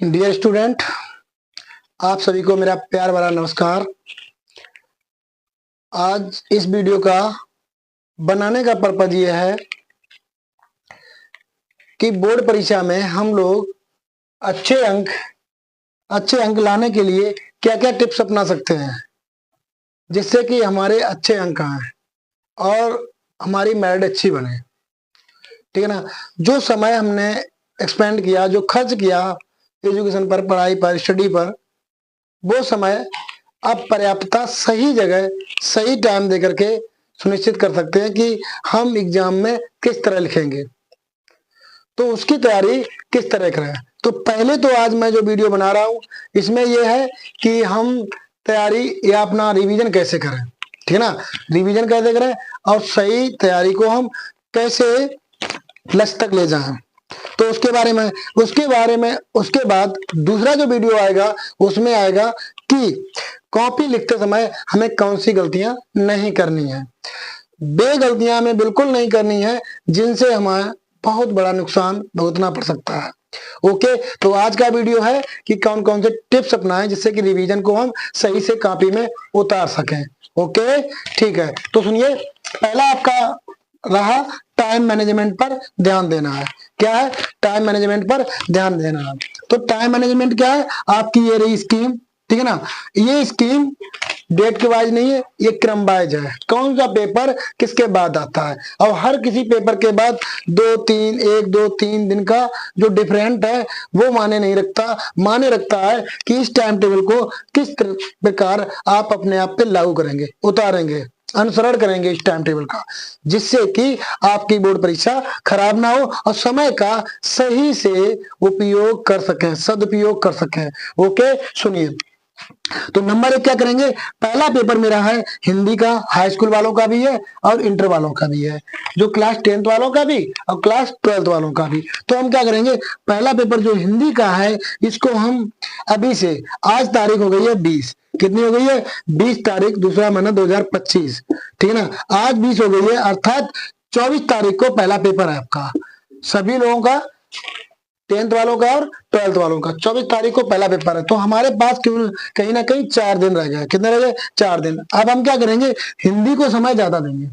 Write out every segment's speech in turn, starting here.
Dear student, आप सभी को मेरा प्यार भरा नमस्कार। आज इस वीडियो का बनाने का पर्पज ये है कि बोर्ड परीक्षा में हम लोग अच्छे अंक लाने के लिए क्या क्या टिप्स अपना सकते हैं जिससे कि हमारे अच्छे अंक आए और हमारी मेरिट अच्छी बने। ठीक है ना। जो समय हमने एक्सपेंड किया, जो खर्च किया एजुकेशन पर, पढ़ाई पर, स्टडी पर, वो समय अब पर्याप्तता सही जगह सही टाइम देकर के सुनिश्चित कर सकते हैं कि हम एग्जाम में किस तरह लिखेंगे, तो उसकी तैयारी किस तरह करें। तो पहले तो आज मैं जो वीडियो बना रहा हूं इसमें यह है कि हम तैयारी या अपना रिवीजन कैसे करें। ठीक है ना। रिवीजन कैसे करें और सही तैयारी को हम कैसे लक्ष्य तक ले जाएं, तो उसके बारे में उसके बाद दूसरा जो वीडियो आएगा उसमें आएगा कि कॉपी लिखते समय हमें कौन सी गलतियां नहीं करनी है। वे गलतियां हमें बिल्कुल नहीं करनी है जिनसे हमें बहुत बड़ा नुकसान भुगतना पड़ सकता है। ओके, तो आज का वीडियो है कि कौन कौन से टिप्स अपनाएं जिससे कि रिवीजन को हम सही से कॉपी में उतार सकें। ओके, ठीक है। तो सुनिए, पहला आपका रहा टाइम मैनेजमेंट पर ध्यान देना है। क्या है? टाइम मैनेजमेंट पर ध्यान देना है। तो टाइम मैनेजमेंट क्या है? आपकी ये रही स्कीम। ठीक है ना। ये स्कीम डेट के वाइज नहीं है, ये क्रम वाइज है। कौन सा पेपर किसके बाद आता है और हर किसी पेपर के बाद 1 2 3 दिन का जो डिफरेंट है वो माने नहीं रखता। माने रखता है कि इस टाइम टेबल को किस प्रकार आप अपने आप पे लागू करेंगे, उतारेंगे, अनुसरण करेंगे इस टाइम टेबल का, जिससे कि आपकी बोर्ड परीक्षा खराब ना हो और समय का सही से उपयोग कर सकें, सदुपयोग कर सकें। ओके, सुनिए। तो नंबर 1 क्या करेंगे? पहला पेपर मेरा है हिंदी का, हाई स्कूल वालों का भी है और इंटर वालों का भी है, जो क्लास 10th वालों का भी और क्लास 12th वालों का भी। तो हम क्या करेंगे? पहला पेपर जो हिंदी का है इसको हम अभी से, आज तारीख हो गई है 20, कितनी हो गई है? 20 तारीख, दूसरा महीना 2025। ठीक है ना। आज 20 हो गई है, अर्थात 24 तारीख को पहला पेपर है आपका, सभी लोगों का, 10th वालों का और 12th वालों का। 24 तारीख को पहला पेपर है, तो हमारे पास क्यों कहीं ना कहीं 4 दिन रह गए। कितने रह गए? 4 दिन। अब हम क्या करेंगे? हिंदी को समय ज्यादा देंगे,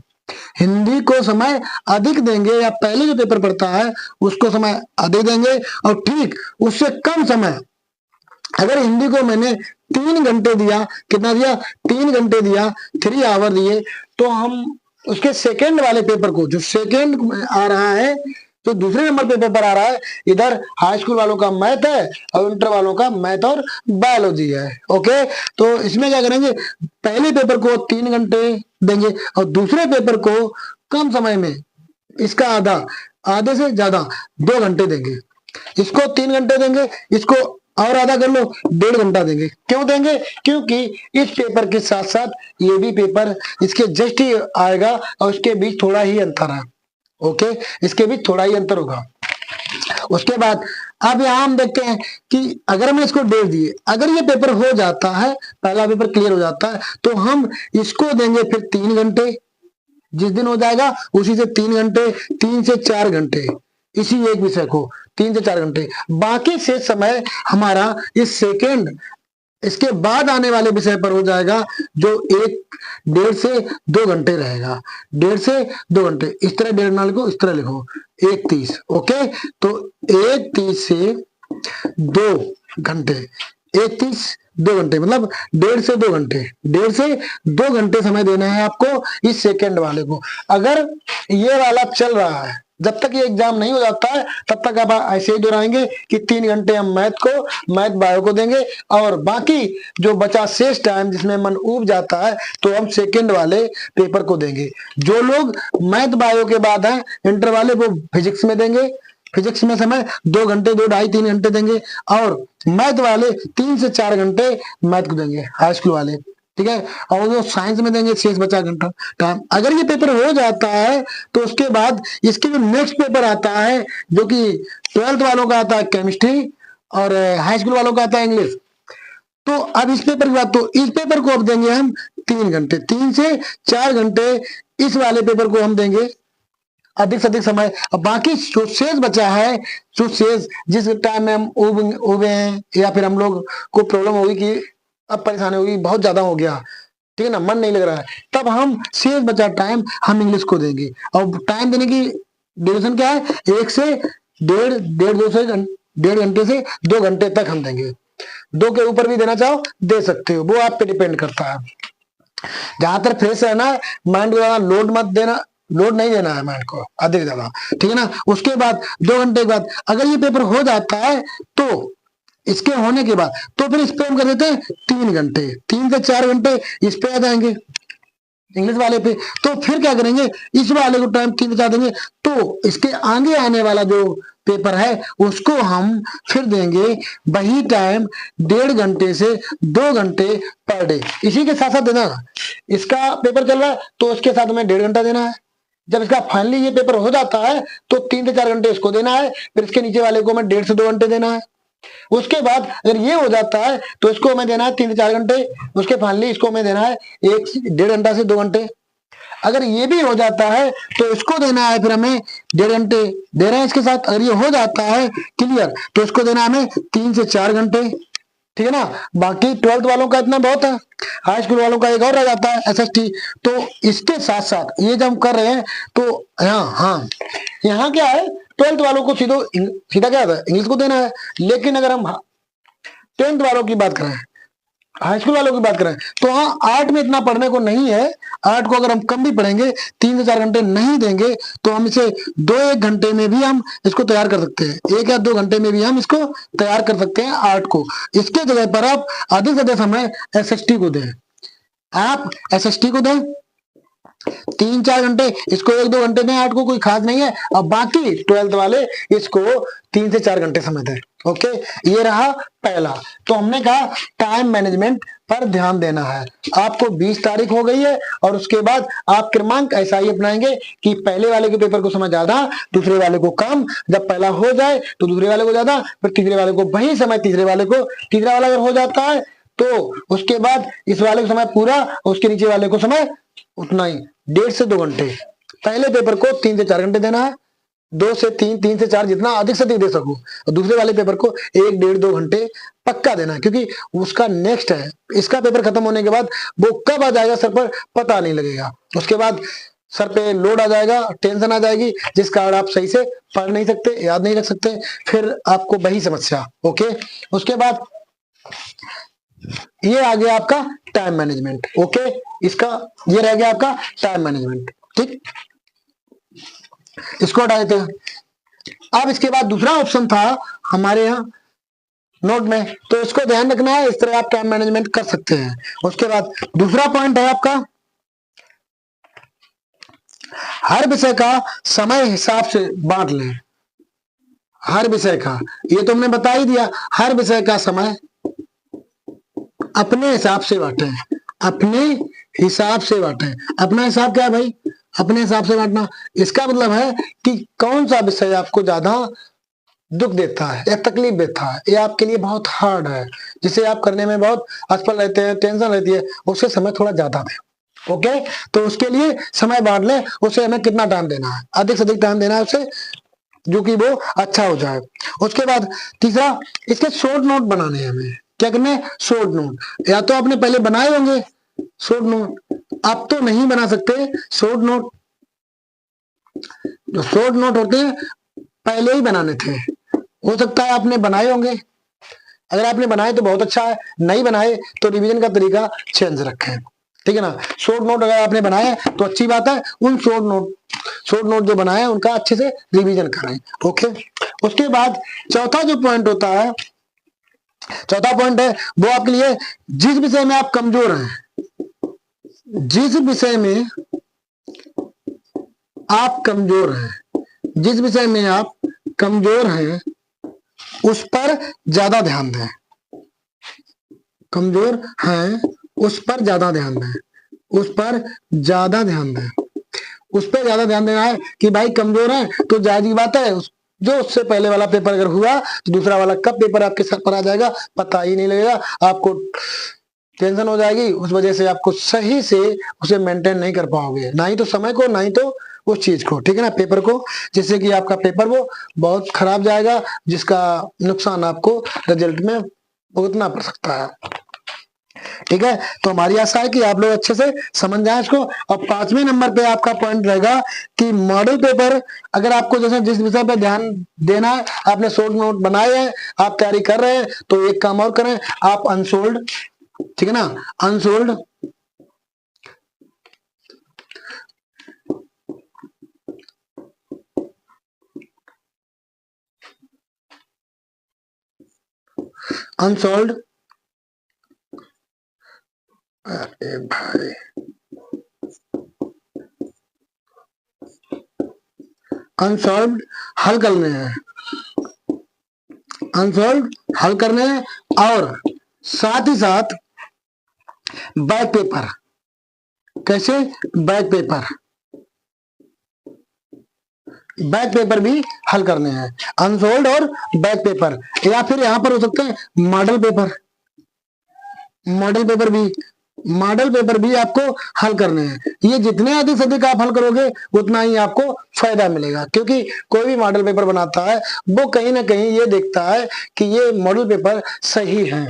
हिंदी को समय अधिक देंगे, या पहले जो पेपर पढ़ता है उसको समय अधिक देंगे। और ठीक उससे कम समय, अगर हिंदी को मैंने 3 घंटे दिया, कितना दिया? 3 घंटे दिया, 3 आवर दिए, तो हम उसके सेकेंड वाले पेपर को, जो सेकेंड आ रहा है, तो दूसरे नंबर पे पेपर आ रहा है, इधर हाई स्कूल वालों का मैथ है और इंटर वालों का मैथ और बायोलॉजी है। ओके, तो इसमें क्या करेंगे? पहले पेपर को 3 घंटे देंगे और दूसरे पेपर को कम समय में, इसका आधे से ज्यादा 2 घंटे देंगे। इसको 3 घंटे देंगे, इसको और आधा कर लो, 1.5 घंटा देंगे। क्यों देंगे? क्योंकि इस पेपर के साथ साथ ये भी पेपर इसके जस्ट ही आएगा और इसके बीच थोड़ा ही अंतर है। ओके, इसके बीच थोड़ा ही अंतर होगा। उसके बाद अब यहां हम देखते हैं कि अगर मैं इसको डेट दिए, अगर ये पेपर हो जाता है, पहला पेपर क्लियर हो जाता है, तो हम इसको देंगे फिर 3 घंटे, जिस दिन हो जाएगा उसी से 3 घंटे, 3 से 4 घंटे, इसी एक विषय को 3 से 4 घंटे। बाकी से समय हमारा इस सेकेंड, इसके बाद आने वाले विषय पर हो जाएगा, जो 1.5 से 2 घंटे रहेगा। 1.5 से 2 घंटे, इस तरह 1.5 ना लिखो, इस तरह लिखो, 1:30। ओके, तो 1:30 से 2 घंटे, 1:30 2 घंटे, मतलब 1.5 से 2 घंटे, 1.5 से 2 घंटे समय देना है आपको इस सेकेंड वाले को। अगर ये वाला चल रहा है, जब तक ये एग्जाम नहीं हो जाता है तब तक आप ऐसे ही दोहराएंगे कि 3 घंटे हम मैथ बायो को देंगे और बाकी जो बचा शेष टाइम जिसमें मन ऊब जाता है तो हम सेकंड वाले पेपर को देंगे। जो लोग मैथ बायो के बाद हैं, इंटर वाले, वो फिजिक्स में देंगे। फिजिक्स में समय 2 घंटे, 2 ढाई 3 घंटे देंगे और मैथ वाले 3 से 4 घंटे मैथ को देंगे, हाई स्कूल वाले। ठीक है, और जो साइंस में देंगे शेष बचा घंटा टाइम। अगर ये पेपर हो जाता है तो उसके बाद इसके जो नेक्स्ट पेपर आता है, जो कि 12th वालों का आता है केमिस्ट्री और हाई स्कूल वालों का आता है इंग्लिश। तो अब इस पेपर की बात, तो इस पेपर को अब देंगे हम 3 घंटे, 3 से 4 घंटे इस वाले पेपर को हम देंगे अधिक से अधिक समय, और बाकी जो शेष बचा है, जो शेष जिस टाइम में हम उबे हैं या फिर हम लोग को प्रॉब्लम होगी कि अब परेशानी होगी, बहुत ज्यादा हो गया, ठीक है ना, मन नहीं लग रहा है, तब हम शेष बचा टाइम हम इंग्लिश को देंगे। और टाइम देने की ड्यूरेशन क्या है, 1 से 1.5 घंटे से 2 घंटे तक हम देंगे। 2 के ऊपर भी देना चाहो दे सकते हो, वो आप पे डिपेंड करता है। जहां तक फ्रेश रहना है, माइंड को ज्यादा लोड मत देना, लोड नहीं देना है माइंड को अधिक ज्यादा, ठीक है ना। उसके बाद 2 घंटे के बाद अगर ये पेपर हो जाता है तो इसके होने के बाद तो फिर इस पे हम कर देते हैं 3 घंटे, 3 से 4 घंटे इस पे आ जाएंगे इंग्लिश वाले पे। तो फिर क्या करेंगे, इस वाले को टाइम 3 से 4 देंगे, तो इसके आगे आने वाला जो पेपर है उसको हम फिर देंगे वही टाइम 1.5 घंटे से 2 घंटे पर डे। इसी के साथ साथ देना, इसका पेपर चल रहा है तो उसके साथ में 1.5 घंटा देना है। जब इसका फाइनली ये पेपर हो जाता है तो 3 से 4 घंटे इसको देना है, फिर इसके नीचे वाले को मैं 1.5 से 2 घंटे देना है। उसके बाद अगर ये हो जाता है तो इसको हमें देना है 3 से 4 घंटे, उसके फाइनली इसको हमें देना है 1.5 घंटा से 2 घंटे। अगर ये भी हो जाता है तो इसको देना है फिर हमें 1.5 घंटे दे रहे हैं इसके साथ। अगर ये हो जाता है क्लियर तो इसको देना है हमें 3 से 4 घंटे, ठीक है ना। बाकी 12th वालों का इतना बहुत है, हाई स्कूल वालों का एक और रह जाता है SST। तो इसके साथ साथ ये जब हम कर रहे हैं तो यहाँ क्या है, 12th वालों को सीधा क्या है, इंग्लिश को देना है। लेकिन अगर हम 10th वालों की बात करें, हाई स्कूल वालों की बात करें, तो हाँ आर्ट में इतना पढ़ने को नहीं है। आर्ट को अगर हम कम भी पढ़ेंगे, 3 से 4 घंटे नहीं देंगे तो हम इसे 2-1 घंटे में भी हम इसको तैयार कर सकते हैं, 1 या 2 घंटे में भी हम इसको तैयार कर सकते हैं आर्ट को। इसके जगह पर आप अधिक से अधिक समय SST को दें, आप SST को दें 3-4 घंटे, इसको 1-2 घंटे दें, आर्ट को कोई खास नहीं है। और बाकी 12th वाले इसको 3 से 4 घंटे समय दें। ओके, ये रहा पहला। तो हमने कहा टाइम मैनेजमेंट पर ध्यान देना है। आपको 20 तारीख हो गई है और उसके बाद आप क्रमांक ऐसा ही अपनाएंगे कि पहले वाले के पेपर को समय ज्यादा, दूसरे वाले को कम। जब पहला हो जाए तो दूसरे वाले को ज्यादा, फिर तीसरे वाले को वही समय तीसरे वाले को। तीसरा वाला अगर हो जाता है तो उसके बाद इस वाले को समय पूरा, उसके नीचे वाले को समय उतना ही, 1.5 से 2 घंटे। पहले पेपर को 3 से 4 घंटे देना है, 2 से 3, 3 से 4 जितना अधिक से अधिक दे सको। और दूसरे वाले पेपर को 1-1.5-2 घंटे पक्का देना है, क्योंकि उसका नेक्स्ट है। इसका पेपर खत्म होने के बाद वो कब आ जाएगा सर पर पता नहीं लगेगा। उसके बाद सर पे लोड आ जाएगा, टेंशन आ जाएगी, जिस कारण आप सही से पढ़ नहीं सकते, याद नहीं रख सकते, फिर आपको वही समस्या। ओके, उसके बाद ये आ गया आपका टाइम मैनेजमेंट। ओके, इसका ये रह गया आपका टाइम मैनेजमेंट, ठीक, इसको हटा देते हैं। अब इसके बाद दूसरा ऑप्शन था हमारे यहाँ नोट में, तो इसको ध्यान रखना है, इस तरह आप टाइम मैनेजमेंट कर सकते हैं। उसके बाद दूसरा पॉइंट है आपका हर विषय का समय हिसाब से बांट लें। हर विषय का, ये तो हमने बता ही दिया, हर विषय का समय अपने हिसाब से बांटें, अपने हिसाब से बांटें। अपना हिसाब क्या है भाई, अपने हिसाब से बांटना। इसका मतलब है कि कौन सा विषय आपको ज्यादा दुख देता है या तकलीफ देता है, ये आपके लिए बहुत हार्ड है, जिसे आप करने में बहुत असफल रहते हैं, टेंशन रहती है, उससे समय थोड़ा ज्यादा दें। ओके, तो उसके लिए समय बांट लें, उसे हमें कितना टाइम देना है, अधिक से अधिक टाइम देना है उसे, जो कि वो अच्छा हो जाए। उसके बाद तीसरा, इसके शॉर्ट नोट बनाने हैं हमें। क्या करने, शॉर्ट नोट। या तो आपने पहले बनाए होंगे शॉर्ट नोट, आप तो नहीं बना सकते शॉर्ट नोट। जो शॉर्ट नोट होते हैं पहले ही बनाने थे, हो सकता है आपने बनाए होंगे। अगर आपने बनाए तो बहुत अच्छा है, नहीं बनाए तो रिवीजन का तरीका चेंज रखें, ठीक है ना। शॉर्ट नोट अगर आपने बनाए तो अच्छी बात है, उन शॉर्ट नोट जो बनाए उनका अच्छे से रिवीजन करें। ओके, उसके बाद चौथा जो पॉइंट होता है, चौथा पॉइंट है वो आपके लिए जिस विषय में आप कमजोर हैं, जिस विषय में आप कमजोर हैं, जिस विषय में आप कमजोर हैं उस पर ज्यादा ध्यान दें। कमजोर हैं उस पर ज्यादा ध्यान दें, उस पर ज्यादा ध्यान दें, उस पर ज्यादा ध्यान देना है कि भाई कमजोर है तो जायज बात है, जो उससे पहले वाला पेपर अगर हुआ तो दूसरा वाला कब पेपर आपके सर पर आ जाएगा पता ही नहीं लगेगा, आपको टेंशन हो जाएगी। उस वजह से आपको सही से उसे मेंटेन नहीं कर पाओगे, ना ही तो समय को, ना ही तो उस चीज को, ठीक है ना, पेपर को, जिससे कि आपका पेपर वो बहुत खराब जाएगा, जिसका नुकसान आपको रिजल्ट में भुगतना पड़ सकता है। ठीक है, तो हमारी आशा है कि आप लोग अच्छे से समझ जाए इसको। और 5वें नंबर पे आपका पॉइंट रहेगा कि मॉडल पेपर, अगर आपको जैसे जिस विषय पे ध्यान देना है, आपने शॉर्ट नोट बनाए हैं, आप तैयारी कर रहे हैं, तो एक काम और करें, आप अनसोल्ड, ठीक है ना, अनसोल्ड अनसोल्ड अरे भाई अनसॉल्व्ड हल करने हैं, अनसॉल्व्ड हल करने हैं, और साथ ही साथ बैक पेपर, कैसे, बैक पेपर, बैक पेपर भी हल करने हैं, अनसोल्ड और बैक पेपर, या फिर यहां पर हो सकते हैं मॉडल पेपर, मॉडल पेपर भी, मॉडल पेपर भी आपको हल करने हैं। ये जितने अधिक से अधिक आप हल करोगे उतना ही आपको फायदा मिलेगा, क्योंकि कोई भी मॉडल पेपर बनाता है वो कहीं ना कहीं ये देखता है कि ये मॉडल पेपर सही है,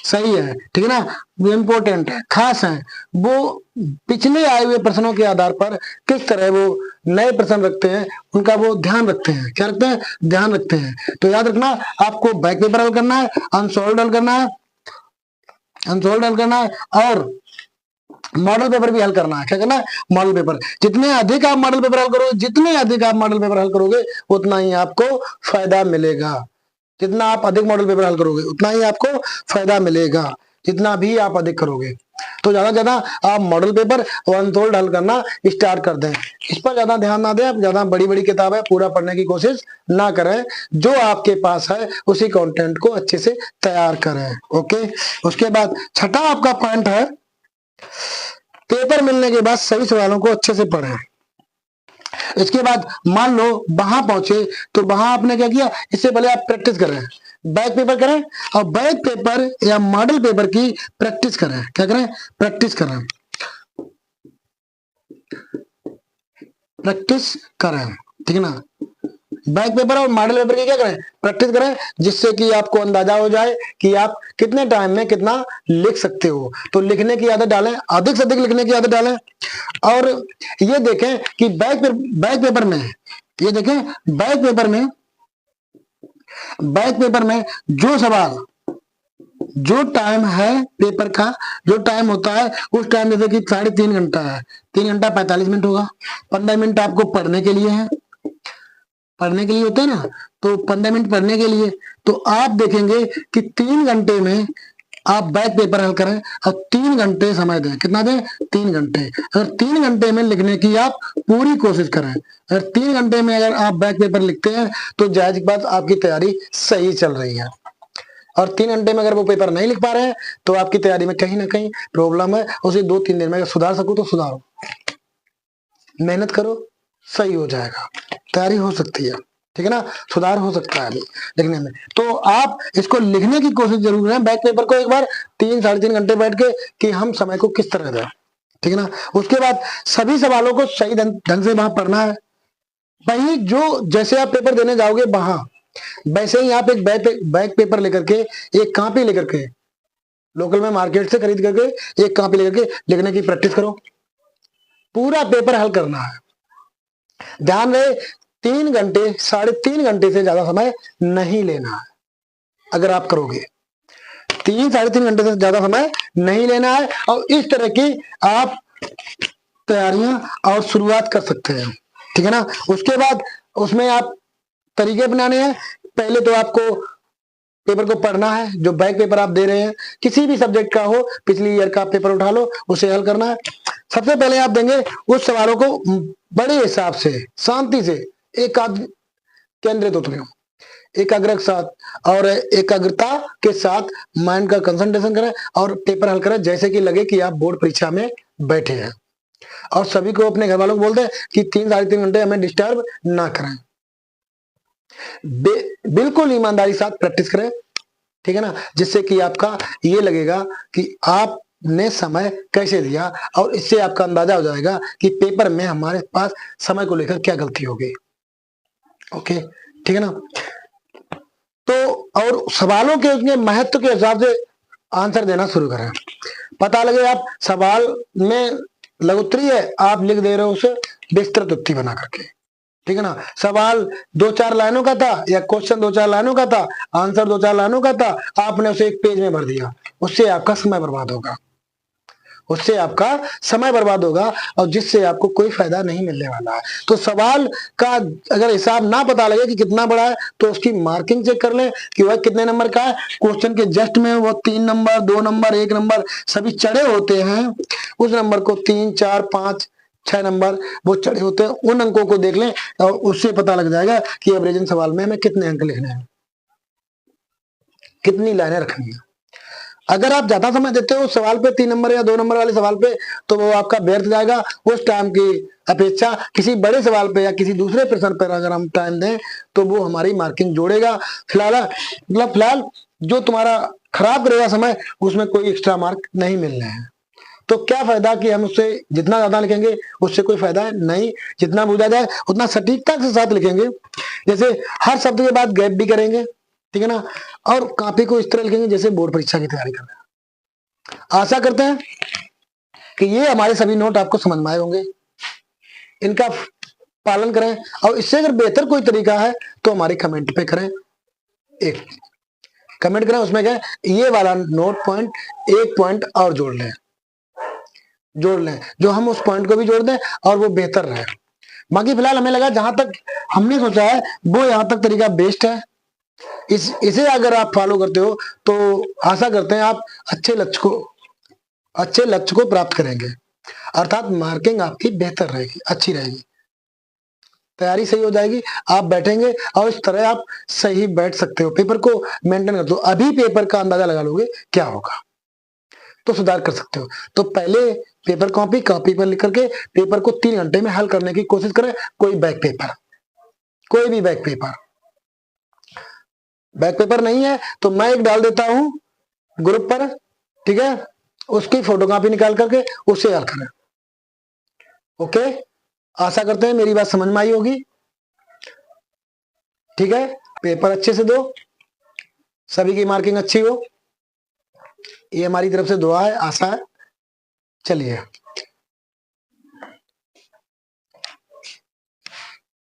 सही है, ठीक है ना, वो इम्पोर्टेंट है, खास है, वो पिछले आए हुए प्रश्नों के आधार पर किस तरह वो नए प्रश्न रखते हैं, उनका वो ध्यान रखते हैं, क्या रखते हैं, ध्यान रखते हैं। तो याद रखना, आपको बैक पेपर हल करना है, अनसॉल्व्ड हल करना है, अनसॉल्व्ड हल करना है, और मॉडल पेपर भी हल करना है। क्या करना है, मॉडल पेपर। जितने अधिक आप मॉडल पेपर हल करोगे, जितने अधिक आप मॉडल पेपर हल करोगे उतना ही आपको फायदा मिलेगा, जितना आप अधिक मॉडल पेपर हल करोगे उतना ही आपको फायदा मिलेगा, जितना भी आप अधिक करोगे। तो ज्यादा से ज्यादा आप मॉडल पेपर और अनसोल्व्ड हल करना स्टार्ट कर दें, इस पर ज्यादा ध्यान ना दें, आप ज्यादा बड़ी बड़ी किताबें पूरा पढ़ने की कोशिश ना करें, जो आपके पास है उसी कंटेंट को अच्छे से तैयार करें। ओके, उसके बाद छठा आपका पॉइंट है, पेपर मिलने के बाद सभी सवालों को अच्छे से पढ़ें। इसके बाद मान लो वहां पहुंचे, तो वहां आपने क्या किया, इससे पहले आप प्रैक्टिस कर रहे हैं, बैक पेपर करें, और बैक पेपर या मॉडल पेपर की प्रैक्टिस करें। क्या करें, प्रैक्टिस करें, प्रैक्टिस करें, ठीक है ना, बैक पेपर और मॉडल पेपर की क्या करें, प्रैक्टिस करें, जिससे कि आपको अंदाजा हो जाए कि आप कितने टाइम में कितना लिख सकते हो। तो लिखने की आदत डालें, अधिक से अधिक लिखने की आदत डालें, और ये देखें कि बैक पेपर में, ये देखें बैक पेपर में जो सवाल, जो टाइम है पेपर का, जो टाइम होता है उस टाइम, जैसे कि 3.5 घंटा है, 3 घंटा 45 मिनट होगा, 15 मिनट आपको पढ़ने के लिए है, पढ़ने के लिए होता है ना, तो 15 मिनट पढ़ने के लिए, तो आप देखेंगे कि 3 घंटे में आप बैक पेपर हल करें, और 3 घंटे समय दें, कितना दें, 3 घंटे। अगर 3 घंटे में लिखने की आप पूरी कोशिश करें, अगर 3 घंटे में अगर आप बैक पेपर लिखते हैं, तो जायज की बात, आपकी तैयारी सही चल रही है। और 3 घंटे में अगर वो पेपर नहीं लिख पा रहे हैं, तो आपकी तैयारी में कहीं ना कहीं प्रॉब्लम है, उसे 2-3 दिन में अगर सुधार सको तो सुधारो, मेहनत करो, सही हो जाएगा, तैयारी हो सकती है, ठीक है ना, सुधार हो सकता है लिखने में। तो आप इसको लिखने की कोशिश जरूर करें, बैक पेपर को एक बार 3-3.5 घंटे बैठ के, कि हम समय को किस तरह दें, ठीक है ना। उसके बाद सभी सवालों को सही ढंग से वहां पढ़ना है, वही जो जैसे आप पेपर देने जाओगे वहां, वैसे ही आप एक बैक पेपर लेकर के, एक कॉपी लेकर के, लोकल में मार्केट से खरीद करके एक कॉपी लेकर के लिखने की प्रैक्टिस करो, पूरा पेपर हल करना है। ध्यान रहे, 3 घंटे 3.5 घंटे से ज्यादा समय नहीं लेना है। अगर आप करोगे 3-3.5 घंटे से ज्यादा समय नहीं लेना है, और इस तरह की आप तैयारियां और शुरुआत कर सकते हैं, ठीक है ना। उसके बाद उसमें आप तरीके अपनाने हैं। पहले तो आपको पेपर को पढ़ना है, जो बैक पेपर आप दे रहे हैं किसी भी सब्जेक्ट का हो, पिछली ईयर का पेपर उठा लो, उसे हल करना है। सबसे पहले आप देंगे उस सवालों को बड़े हिसाब से, शांति से, केंद्रित होते हैं, एकाग्र के साथ और एकाग्रता के साथ माइंड का कंसंट्रेशन करें और पेपर हल करें, जैसे कि लगे कि आप बोर्ड परीक्षा में बैठे हैं। और सभी को, अपने घर वालों को बोलते हैं कि 3-3.5 घंटे हमें डिस्टर्ब ना करें, बिल्कुल ईमानदारी साथ प्रैक्टिस करें, ठीक है ना, जिससे कि आपका ये लगेगा कि आप ने समय कैसे दिया, और इससे आपका अंदाजा हो जाएगा कि पेपर में हमारे पास समय को लेकर क्या गलती होगी। ओके, ठीक है ना। तो और सवालों के उसके महत्व के हिसाब से आंसर देना शुरू करें। पता लगे आप सवाल में लघुत्तरी है, आप लिख दे रहे हो उसे विस्तृत उत्तरी बना करके, ठीक है ना। सवाल 2-4 लाइनों का था या क्वेश्चन 2-4 लाइनों का था, आंसर 2-4 लाइनों का था, आपने उसे एक पेज में भर दिया, उससे आपका समय बर्बाद होगा, उससे आपका समय बर्बाद होगा और जिससे आपको कोई फायदा नहीं मिलने वाला है। तो सवाल का अगर हिसाब ना पता लगे कि कितना बड़ा है तो उसकी मार्किंग चेक कर ले कि वह कितने नंबर का है। क्वेश्चन के जस्ट में वो 3 नंबर, 2 नंबर, 1 नंबर सभी चढ़े होते हैं, उस नंबर को 3, 4, 5, 6 नंबर वो चढ़े होते हैं, उन अंकों को देख लें और उससे पता लग जाएगा कि एवरेजन सवाल में हमें कितने अंक लिखने हैं, कितनी लाइनें रखनी है। अगर आप ज्यादा समय देते हो सवाल पे, 3 नंबर या 2 नंबर वाले सवाल पे, तो वो आपका व्यर्थ जाएगा। उस टाइम की अपेक्षा किसी बड़े सवाल पे या किसी दूसरे प्रश्न पर अगर हम टाइम दें तो वो हमारी मार्किंग जोड़ेगा। फिलहाल जो तुम्हारा खराब करेगा समय, उसमें कोई एक्स्ट्रा मार्क नहीं मिलने हैं। तो क्या फायदा कि हम उससे जितना ज्यादा लिखेंगे उससे कोई फायदा नहीं, जितना बुझा जाए उतना सटीकता के साथ लिखेंगे। जैसे हर शब्द के बाद गैप भी करेंगे, ठीक है ना, और कॉपी को इस तरह लिखेंगे जैसे बोर्ड परीक्षा की तैयारी कर रहे हैं। आशा करते हैं कि ये हमारे सभी नोट आपको समझ में आए होंगे, इनका पालन करें, और इससे अगर बेहतर कोई तरीका है तो हमारे कमेंट पे करें, एक कमेंट करें, उसमें क्या ये वाला नोट पॉइंट, एक पॉइंट और जोड़ लें, जो हम उस पॉइंट को भी जोड़ दें और वो बेहतर रहे। बाकी फिलहाल हमें लगा जहां तक हमने सोचा है वो यहां तक तरीका बेस्ट है। इसे अगर आप फॉलो करते हो तो आशा करते हैं आप अच्छे लक्ष्य को प्राप्त करेंगे, अर्थात मार्किंग आपकी बेहतर रहेगी, अच्छी रहेगी, तैयारी सही हो जाएगी, आप बैठेंगे और इस तरह आप सही बैठ सकते हो, पेपर को मेंटेन करते हो। अभी पेपर का अंदाजा लगा लोगे क्या होगा तो सुधार कर सकते हो। तो पहले पेपर कॉपी पर लिख करके पेपर को 3 घंटे में हल करने की कोशिश करें। कोई भी बैक पेपर नहीं है तो मैं एक डाल देता हूं ग्रुप पर, ठीक है, उसकी फोटोकॉपी निकाल करके उससे हल करें। ओके, आशा करते हैं मेरी बात समझ में आई होगी, ठीक है। पेपर अच्छे से दो, सभी की मार्किंग अच्छी हो, ये हमारी तरफ से दुआ है, आशा है। चलिए।